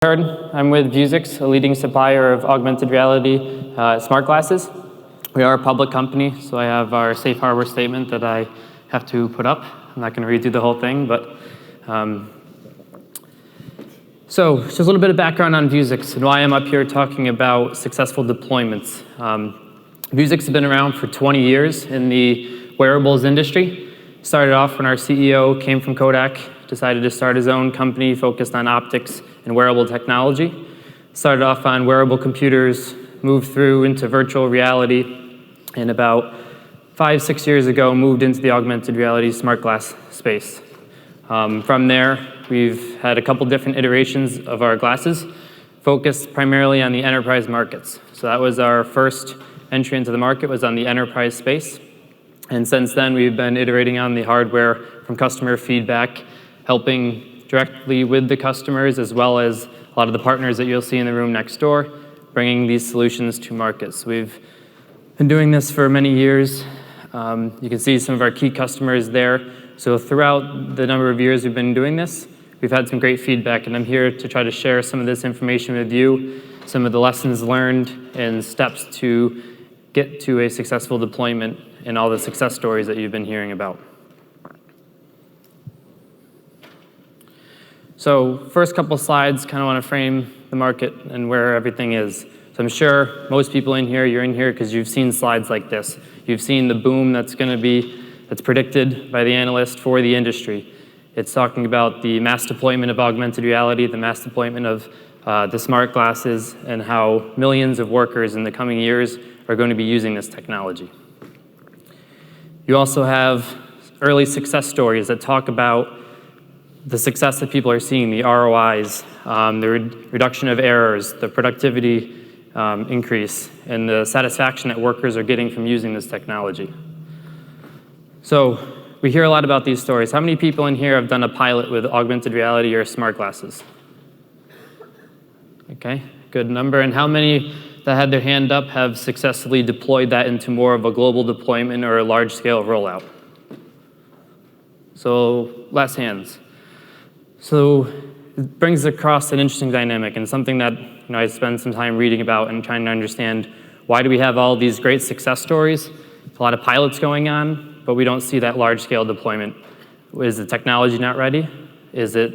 I'm with Vuzix, a leading supplier of augmented reality smart glasses. We are a public company, so I have our safe harbor statement that I have to put up. I'm not going to read through the whole thing, but so just a little bit of background on Vuzix and why I'm up here talking about successful deployments. Vuzix has been around for 20 years in the wearables industry. Started off when our CEO came from Kodak, decided to start his own company focused on optics and wearable technology. Started off on wearable computers, moved through into virtual reality, and about 5-6 years ago moved into the augmented reality smart glass space. From there, we've had a couple different iterations of our glasses, focused primarily on the enterprise markets. So that was our first entry into the market, was on the enterprise space. And since then, we've been iterating on the hardware from customer feedback, helping directly with the customers, as well as a lot of the partners that you'll see in the room next door, bringing these solutions to market. So we've been doing this for many years. You can see some of our key customers there. So throughout the number of years we've been doing this, we've had some great feedback, and I'm here to try to share some of this information with you, some of the lessons learned and steps to get to a successful deployment and all the success stories that you've been hearing about. So first couple slides, kind of want to frame the market and where everything is. So I'm sure most people in here, you're in here because you've seen slides like this. You've seen the boom that's predicted by the analyst for the industry. It's talking about the mass deployment of augmented reality, the mass deployment of the smart glasses, and how millions of workers in the coming years are going to be using this technology. You also have early success stories that talk about the success that people are seeing, the ROIs, the reduction of errors, the productivity increase, and the satisfaction that workers are getting from using this technology. So we hear a lot about these stories. How many people in here have done a pilot with augmented reality or smart glasses? Okay, good number. And how many that had their hand up have successfully deployed that into more of a global deployment or a large-scale rollout? So less hands. So it brings across an interesting dynamic and something that I spend some time reading about and trying to understand why do we have all these great success stories, a lot of pilots going on, but we don't see that large-scale deployment. Is the technology not ready? Is it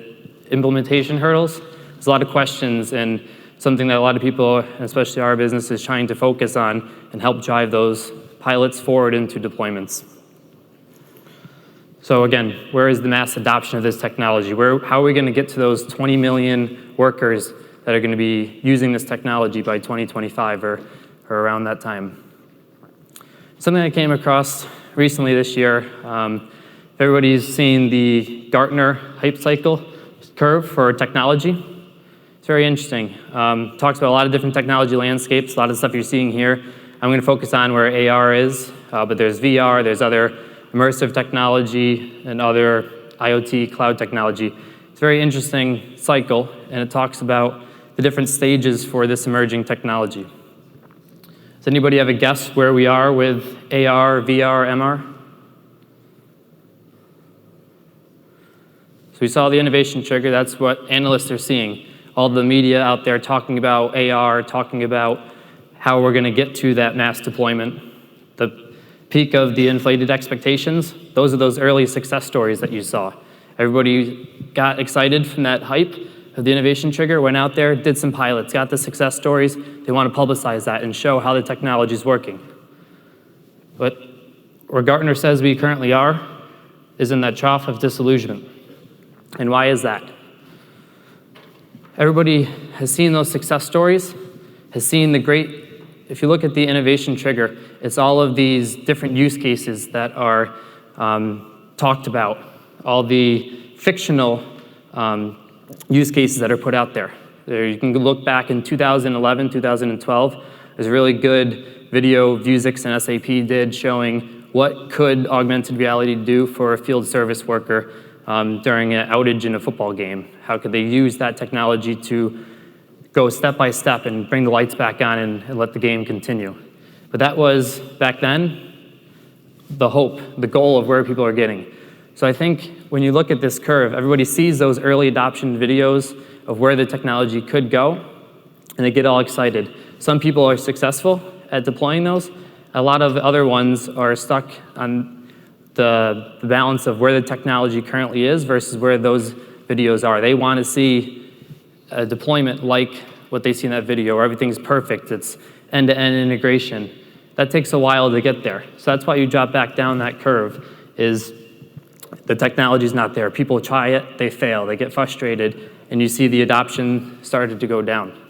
implementation hurdles? There's a lot of questions and something that a lot of people, especially our business, is trying to focus on and help drive those pilots forward into deployments. So again, where is the mass adoption of this technology? How are we going to get to those 20 million workers that are going to be using this technology by 2025 or around that time? Something I came across recently this year, everybody's seen the Gartner hype cycle curve for technology. It's very interesting. Talks about a lot of different technology landscapes, a lot of stuff you're seeing here. I'm going to focus on where AR is, but there's VR, there's other immersive technology, and other IoT cloud technology. It's a very interesting cycle, and it talks about the different stages for this emerging technology. Does anybody have a guess where we are with AR, VR, MR? So we saw the innovation trigger. That's what analysts are seeing. All the media out there talking about AR, talking about how we're going to get to that mass deployment. The peak of the inflated expectations, those are those early success stories that you saw. Everybody got excited from that hype of the innovation trigger, went out there, did some pilots, got the success stories. They want to publicize that and show how the technology is working. But where Gartner says we currently are is in that trough of disillusionment. And why is that? Everybody has seen those success stories, has seen the great. If you look at the innovation trigger, it's all of these different use cases that are talked about, all the fictional use cases that are put out there. You can look back in 2011, 2012. There's a really good video Vuzix and SAP did showing what could augmented reality do for a field service worker during an outage in a football game. How could they use that technology to go step by step and bring the lights back on and let the game continue. But that was, back then, the hope, the goal of where people are getting. So I think when you look at this curve, everybody sees those early adoption videos of where the technology could go, and they get all excited. Some people are successful at deploying those. A lot of other ones are stuck on the balance of where the technology currently is versus where those videos are. They want to see a deployment like what they see in that video, where everything's perfect, it's end-to-end integration. That takes a while to get there. So that's why you drop back down that curve, is the technology's not there. People try it, they fail, they get frustrated, and you see the adoption started to go down.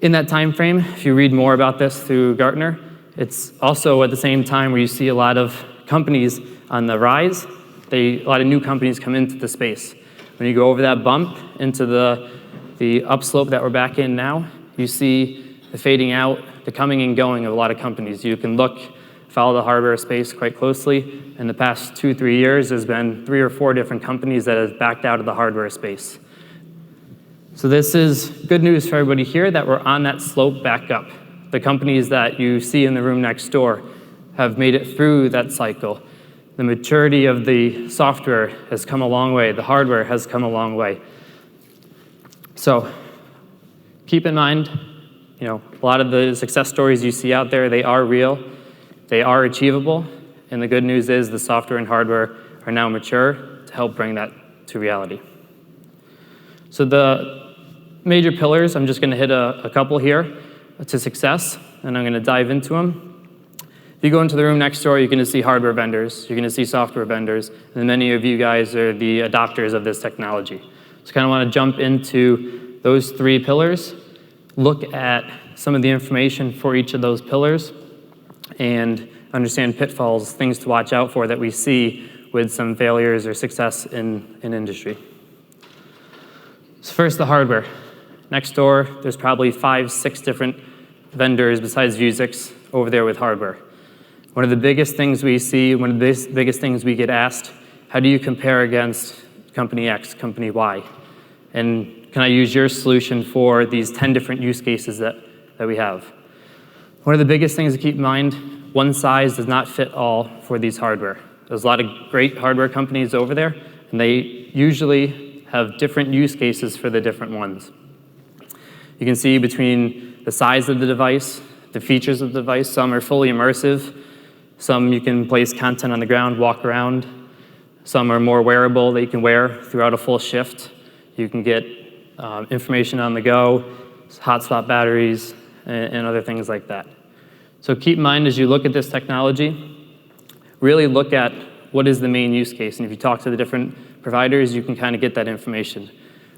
In that time frame, if you read more about this through Gartner, it's also at the same time where you see a lot of companies on the rise. A lot of new companies come into the space. When you go over that bump into the upslope that we're back in now, you see the fading out, the coming and going of a lot of companies. You can follow the hardware space quite closely. In the past 2-3 years, there's been 3 or 4 different companies that have backed out of the hardware space. So this is good news for everybody here that we're on that slope back up. The companies that you see in the room next door have made it through that cycle. The maturity of the software has come a long way. The hardware has come a long way. So keep in mind, a lot of the success stories you see out there, they are real, they are achievable, and the good news is the software and hardware are now mature to help bring that to reality. So the major pillars, I'm just going to hit a couple here to success, and I'm going to dive into them. If you go into the room next door, you're going to see hardware vendors, you're going to see software vendors, and many of you guys are the adopters of this technology. So I kind of want to jump into those 3 pillars, look at some of the information for each of those pillars, and understand pitfalls, things to watch out for that we see with some failures or success in industry. So first, the hardware. Next door, there's probably 5-6 different vendors besides Vuzix over there with hardware. One of the biggest things we see, one of the biggest things we get asked, how do you compare against company X, company Y? And can I use your solution for these 10 different use cases that we have? One of the biggest things to keep in mind, one size does not fit all for these hardware. There's a lot of great hardware companies over there, and they usually have different use cases for the different ones. You can see between the size of the device, the features of the device, some are fully immersive, some you can place content on the ground, walk around, some are more wearable that you can wear throughout a full shift. You can get information on the go, hotspot batteries, and other things like that. So keep in mind as you look at this technology, really look at what is the main use case. And if you talk to the different providers, you can kind of get that information.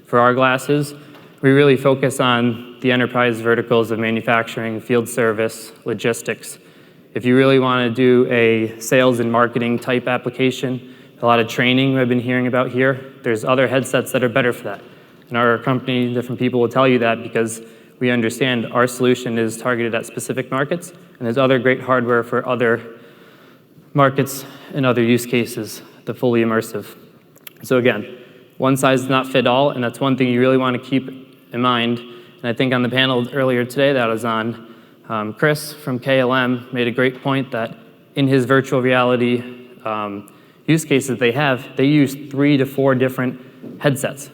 For our glasses, we really focus on the enterprise verticals of manufacturing, field service, logistics. If you really want to do a sales and marketing type application, a lot of training I've been hearing about here, there's other headsets that are better for that. In our company, different people will tell you that because we understand our solution is targeted at specific markets, and there's other great hardware for other markets and other use cases, the fully immersive. So again, one size does not fit all, and that's one thing you really want to keep in mind. And I think on the panel earlier today that I was on, Chris from KLM made a great point that in his virtual reality use cases they use 3 to 4 different headsets,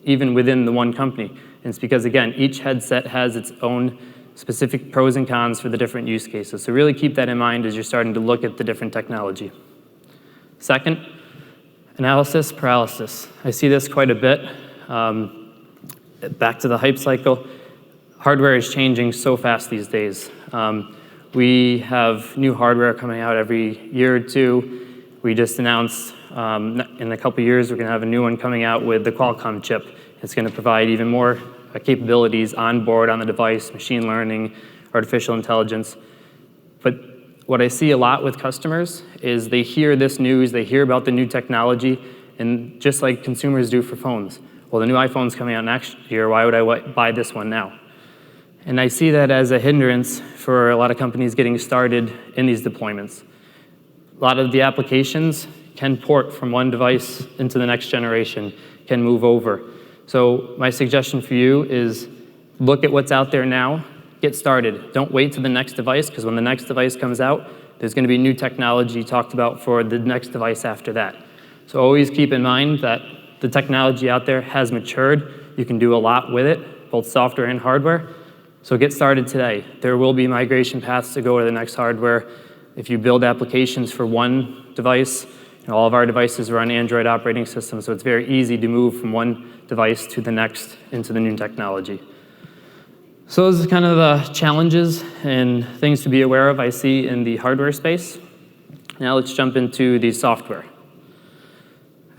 even within the one company. And it's because, again, each headset has its own specific pros and cons for the different use cases. So really keep that in mind as you're starting to look at the different technology. Second, analysis paralysis. I see this quite a bit. Back to the hype cycle. Hardware is changing so fast these days. We have new hardware coming out every year or 2. We just announced in a couple years we're going to have a new one coming out with the Qualcomm chip. It's going to provide even more capabilities on board on the device, machine learning, artificial intelligence. But what I see a lot with customers is they hear this news, they hear about the new technology, and just like consumers do for phones. Well, the new iPhone's coming out next year, why would I buy this one now? And I see that as a hindrance for a lot of companies getting started in these deployments. A lot of the applications can port from one device into the next generation, can move over. So my suggestion for you is look at what's out there now, get started. Don't wait till the next device, because when the next device comes out, there's going to be new technology talked about for the next device after that. So always keep in mind that the technology out there has matured. You can do a lot with it, both software and hardware. So get started today. There will be migration paths to go to the next hardware. If you build applications for one device, all of our devices run Android operating systems, so it's very easy to move from one device to the next into the new technology. So those are kind of the challenges and things to be aware of I see in the hardware space. Now let's jump into the software.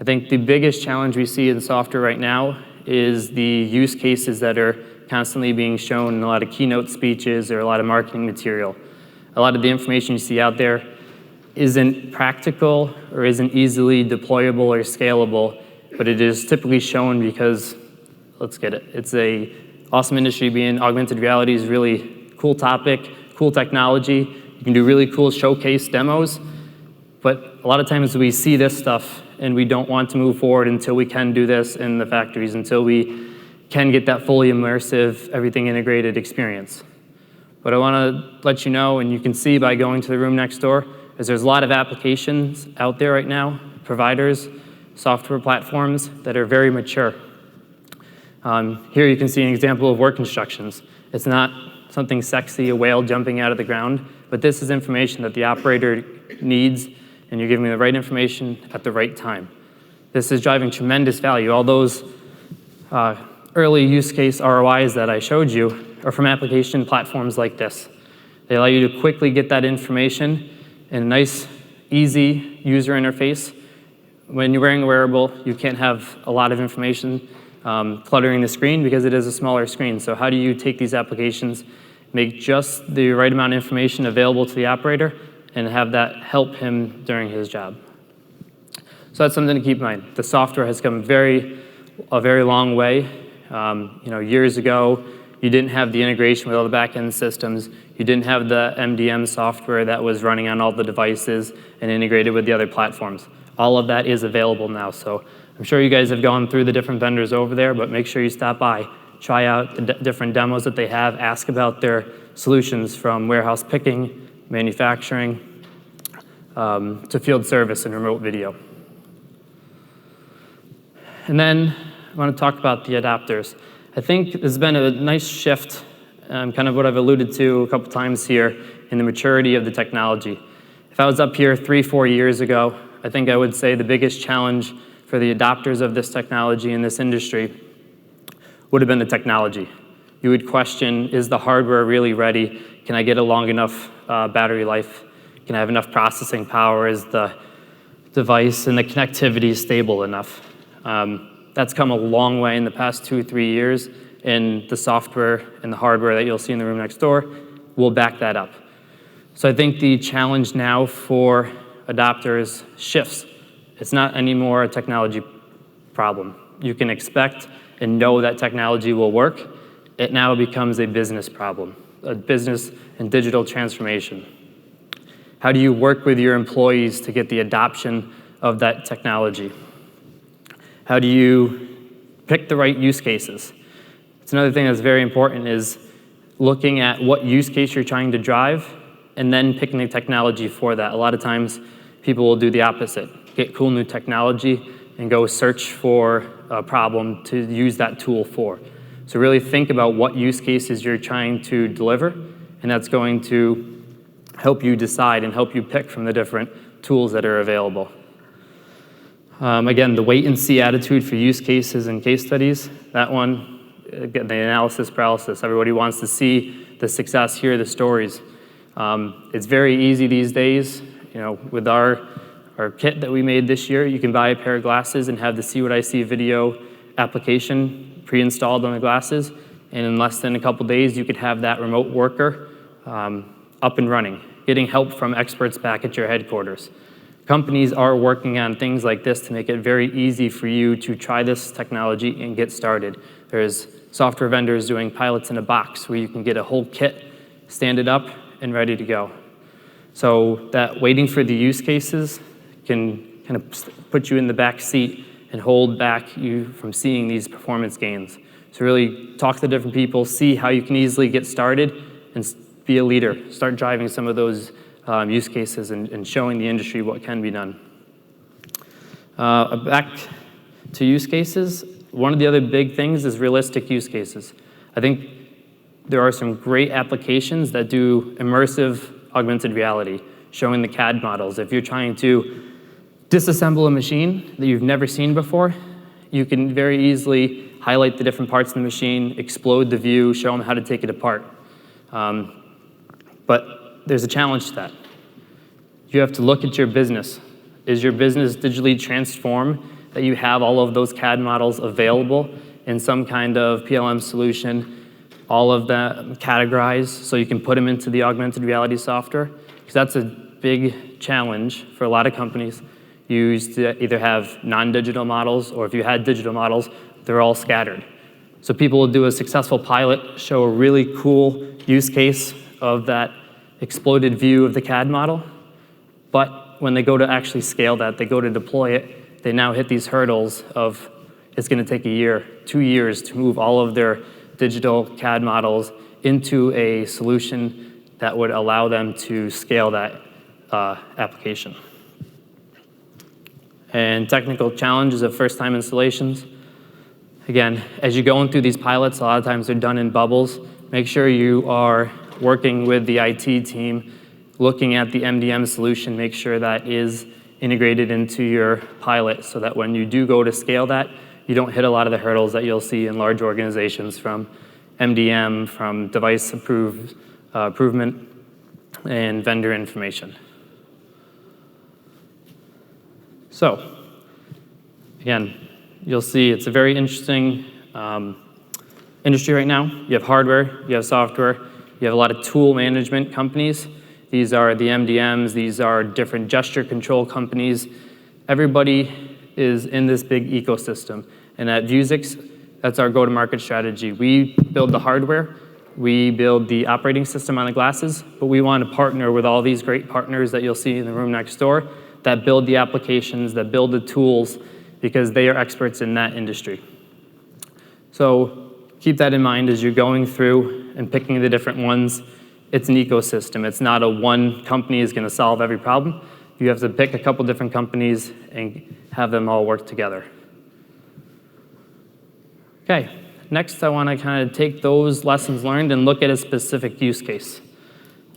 I think the biggest challenge we see in software right now is the use cases that are constantly being shown in a lot of keynote speeches or a lot of marketing material. A lot of the information you see out there isn't practical or isn't easily deployable or scalable, but it is typically shown because, let's get it, it's a awesome industry. Being augmented reality is really cool topic, cool technology. You can do really cool showcase demos, but a lot of times we see this stuff and we don't want to move forward until we can do this in the factories, until we can get that fully immersive, everything integrated experience. What I want to let you know, and you can see by going to the room next door, is there's a lot of applications out there right now, providers, software platforms that are very mature. Here you can see an example of work instructions. It's not something sexy, a whale jumping out of the ground, but this is information that the operator needs, and you're giving me the right information at the right time. This is driving tremendous value. All those early use case ROIs that I showed you are from application platforms like this. They allow you to quickly get that information in a nice, easy user interface. When you're wearing a wearable, you can't have a lot of information cluttering the screen because it is a smaller screen. So how do you take these applications, make just the right amount of information available to the operator, and have that help him during his job? So that's something to keep in mind. The software has come a very long way. Years ago, you didn't have the integration with all the back-end systems. You didn't have the MDM software that was running on all the devices and integrated with the other platforms. All of that is available now. So I'm sure you guys have gone through the different vendors over there, but make sure you stop by, try out the different demos that they have, ask about their solutions from warehouse picking, manufacturing, to field service and remote video. And then I want to talk about the adapters. I think there's been a nice shift, kind of what I've alluded to a couple times here, in the maturity of the technology. If I was up here 3-4 years ago, I think I would say the biggest challenge for the adopters of this technology in this industry would have been the technology. You would question, is the hardware really ready? Can I get a long enough battery life? Can I have enough processing power? Is the device and the connectivity stable enough? That's come a long way in the past 2-3 years, and the software and the hardware that you'll see in the room next door will back that up. So I think the challenge now for adopters shifts. It's not anymore a technology problem. You can expect and know that technology will work. It now becomes a business problem, a business and digital transformation. How do you work with your employees to get the adoption of that technology? How do you pick the right use cases? It's another thing that's very important is looking at what use case you're trying to drive and then picking the technology for that. A lot of times people will do the opposite, get cool new technology and go search for a problem to use that tool for. So really think about what use cases you're trying to deliver, and that's going to help you decide and help you pick from the different tools that are available. Again, the wait and see attitude for use cases and case studies, that one, again, the analysis paralysis. Everybody wants to see the success, hear the stories. It's very easy these days. With our kit that we made this year, you can buy a pair of glasses and have the See What I See video application pre-installed on the glasses, and in less than a couple days, you could have that remote worker up and running, getting help from experts back at your headquarters. Companies are working on things like this to make it very easy for you to try this technology and get started. There's software vendors doing pilots in a box where you can get a whole kit, stand it up, and ready to go. So that waiting for the use cases can kind of put you in the back seat and hold back you from seeing these performance gains. So really talk to the different people, see how you can easily get started, and be a leader. Start driving some of those use cases and showing the industry what can be done. Back to use cases, One of the other big things is realistic use cases. I think there are some great applications that do immersive augmented reality, showing the CAD models. If you're trying to disassemble a machine that you've never seen before, you can very easily highlight the different parts of the machine, explode the view, show them how to take it apart. But there's a challenge to that. You have to look at your business. Is your business digitally transformed that you have all of those CAD models available in some kind of PLM solution, all of them categorized so you can put them into the augmented reality software? Because that's a big challenge for a lot of companies. You used to either have non-digital models, or if you had digital models, they're all scattered. So people will do a successful pilot, show a really cool use case of that exploded view of the CAD model, but when they go to actually scale that, they go to deploy it, they now hit these hurdles of it's going to take a year, 2 years to move all of their digital CAD models into a solution that would allow them to scale that application. And technical challenges of first-time installations. Again, as you're going through these pilots, a lot of times they're done in bubbles. Make sure you are working with the IT team, looking at the MDM solution, make sure that is integrated into your pilot so that when you do go to scale that, you don't hit a lot of the hurdles that you'll see in large organizations from MDM, from device improvement, and vendor information. So, again, you'll see it's a very interesting industry right now. You have hardware, you have software, you have a lot of tool management companies. These are the MDMs, these are different gesture control companies. Everybody is in this big ecosystem. And at Vuzix, that's our go-to-market strategy. We build the hardware, we build the operating system on the glasses, but we want to partner with all these great partners that you'll see in the room next door that build the applications, that build the tools, because they are experts in that industry. So keep that in mind as you're going through and picking the different ones. It's an ecosystem. It's not a one company is going to solve every problem. You have to pick a couple different companies and have them all work together. Okay, next I want to kind of take those lessons learned and look at a specific use case.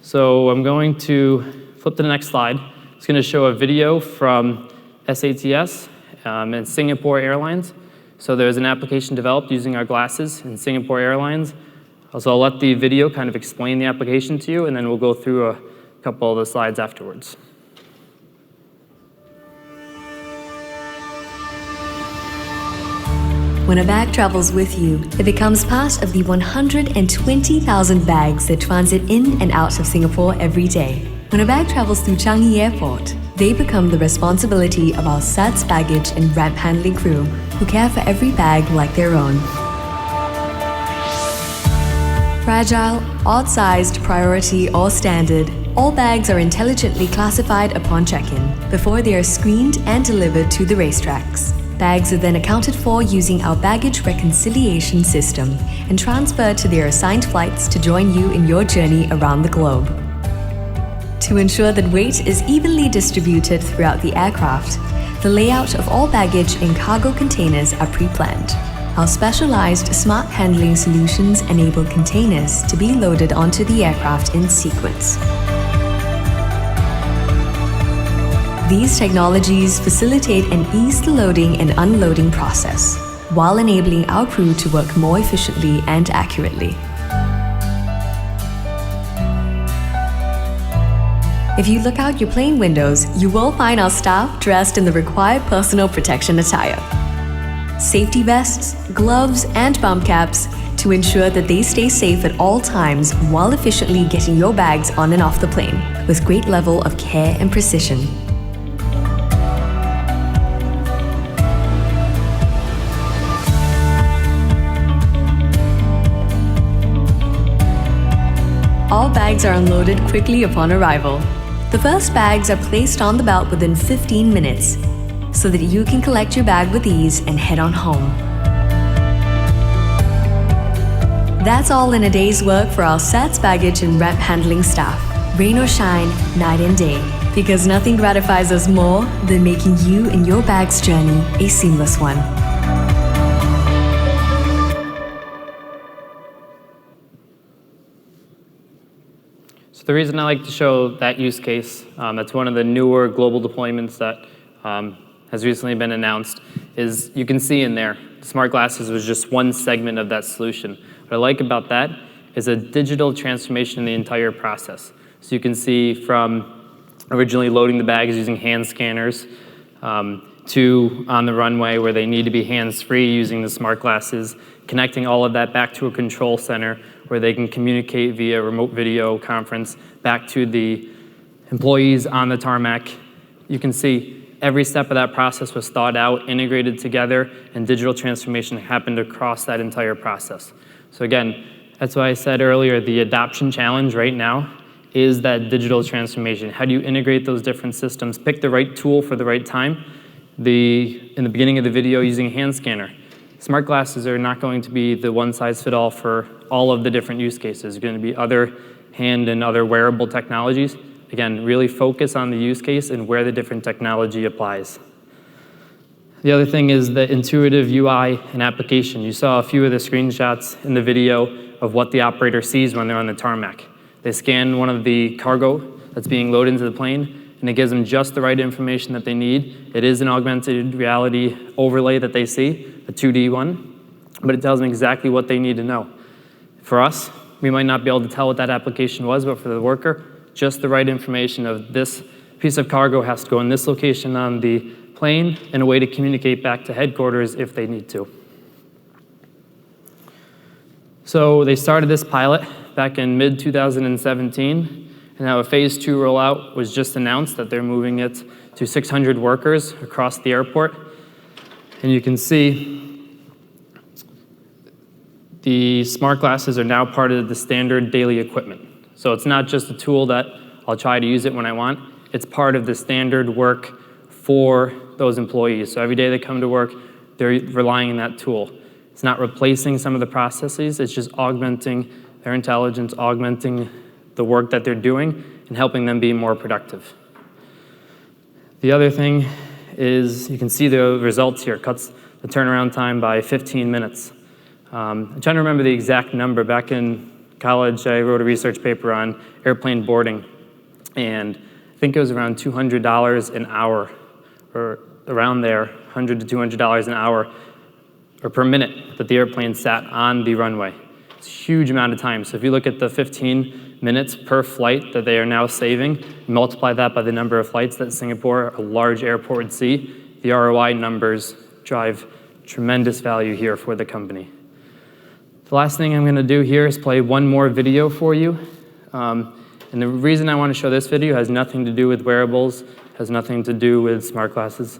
So I'm going to flip to the next slide. It's going to show a video from SATS and Singapore Airlines. So there's an application developed using our glasses in Singapore Airlines. So I'll let the video kind of explain the application to you, and then we'll go through a couple of the slides afterwards. When a bag travels with you, it becomes part of the 120,000 bags that transit in and out of Singapore every day. When a bag travels through Changi Airport, they become the responsibility of our SATS baggage and ramp handling crew, who care for every bag like their own. Fragile, odd-sized, priority, or standard, all bags are intelligently classified upon check-in, before they are screened and delivered to the racetracks. Bags are then accounted for using our baggage reconciliation system and transferred to their assigned flights to join you in your journey around the globe. To ensure that weight is evenly distributed throughout the aircraft, the layout of all baggage in cargo containers are pre-planned. Our specialized smart handling solutions enable containers to be loaded onto the aircraft in sequence. These technologies facilitate and ease the loading and unloading process, while enabling our crew to work more efficiently and accurately. If you look out your plane windows, you will find our staff dressed in the required personal protection attire. Safety vests, gloves, and bump caps to ensure that they stay safe at all times while efficiently getting your bags on and off the plane with great level of care and precision. All bags are unloaded quickly upon arrival. The first bags are placed on the belt within 15 minutes, so that you can collect your bag with ease and head on home. That's all in a day's work for our SATS baggage and ramp handling staff. Rain or shine, night and day, because nothing gratifies us more than making you and your bag's journey a seamless one. So the reason I like to show that use case, that's one of the newer global deployments that has recently been announced, is you can see in there, smart glasses was just one segment of that solution. What I like about that is a digital transformation in the entire process. So you can see from originally loading the bags using hand scanners to on the runway where they need to be hands-free using the smart glasses, connecting all of that back to a control center where they can communicate via remote video conference back to the employees on the tarmac. You can see every step of that process was thought out, integrated together, and digital transformation happened across that entire process. So again, that's why I said earlier, the adoption challenge right now is that digital transformation. How do you integrate those different systems? Pick the right tool for the right time. In the beginning of the video, using a hand scanner. Smart glasses are not going to be the one-size-fit-all for all of the different use cases. There's going to be other hand and other wearable technologies. Again, really focus on the use case and where the different technology applies. The other thing is the intuitive UI and application. You saw a few of the screenshots in the video of what the operator sees when they're on the tarmac. They scan one of the cargo that's being loaded into the plane, and it gives them just the right information that they need. It is an augmented reality overlay that they see, a 2D one, but it tells them exactly what they need to know. For us, we might not be able to tell what that application was, but for the worker, just the right information of this piece of cargo has to go in this location on the plane and a way to communicate back to headquarters if they need to. So they started this pilot back in mid-2017. And now a phase 2 rollout was just announced that they're moving it to 600 workers across the airport. And you can see the smart glasses are now part of the standard daily equipment. So it's not just a tool that I'll try to use it when I want. It's part of the standard work for those employees. So every day they come to work, they're relying on that tool. It's not replacing some of the processes, it's just augmenting their intelligence, augmenting the work that they're doing, and helping them be more productive. The other thing is you can see the results here. It cuts the turnaround time by 15 minutes. I'm trying to remember the exact number. Back in college, I wrote a research paper on airplane boarding, and I think it was around $200 an hour, or around there, $100 to $200 an hour, or per minute that the airplane sat on the runway. It's a huge amount of time. So if you look at the 15 minutes per flight that they are now saving, multiply that by the number of flights that Singapore, a large airport, would see, the ROI numbers drive tremendous value here for the company. The last thing I'm going to do here is play one more video for you. And the reason I want to show this video has nothing to do with wearables, has nothing to do with smart glasses.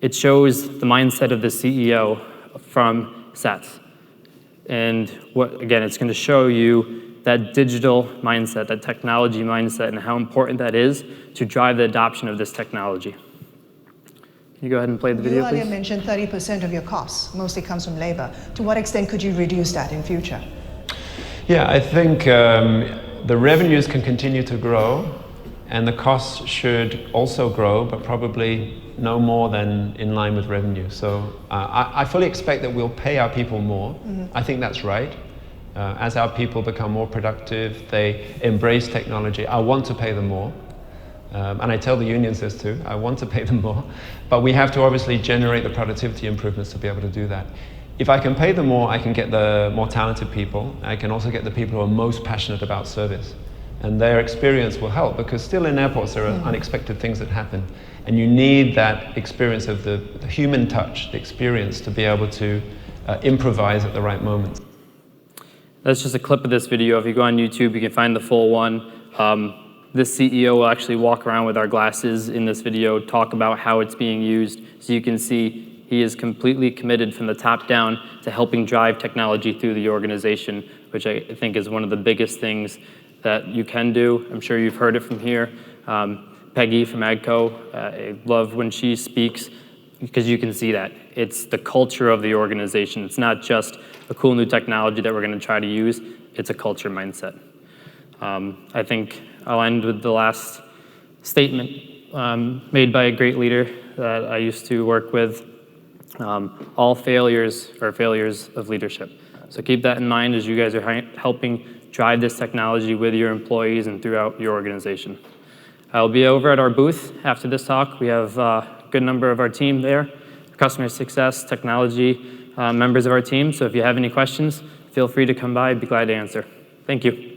It shows the mindset of the CEO from SATS. And again, it's going to show you that digital mindset, that technology mindset, and how important that is to drive the adoption of this technology. Can you go ahead and play the video, please? You earlier mentioned 30% of your costs mostly comes from labor. To what extent could you reduce that in future? Yeah, I think the revenues can continue to grow, and the costs should also grow, but probably no more than in line with revenue. So I fully expect that we'll pay our people more. Mm-hmm. I think that's right. As our people become more productive, they embrace technology, I want to pay them more. And I tell the unions this too, I want to pay them more. But we have to obviously generate the productivity improvements to be able to do that. If I can pay them more, I can get the more talented people. I can also get the people who are most passionate about service. And their experience will help, because still in airports there are unexpected things that happen. And you need that experience of the human touch, the experience to be able to improvise at the right moment. That's just a clip of this video. If you go on YouTube, you can find the full one. This CEO will actually walk around with our glasses in this video, talk about how it's being used. So you can see he is completely committed from the top down to helping drive technology through the organization, which I think is one of the biggest things that you can do. I'm sure you've heard it from here. Peggy from AGCO, I love when she speaks, because you can see that. It's the culture of the organization. It's not just a cool new technology that we're going to try to use. It's a culture mindset. I think I'll end with the last statement made by a great leader that I used to work with. All failures are failures of leadership. So keep that in mind as you guys are helping drive this technology with your employees and throughout your organization. I'll be over at our booth after this talk. We have a good number of our team there, customer success, technology, members of our team. So if you have any questions, feel free to come by. I'd be glad to answer. Thank you.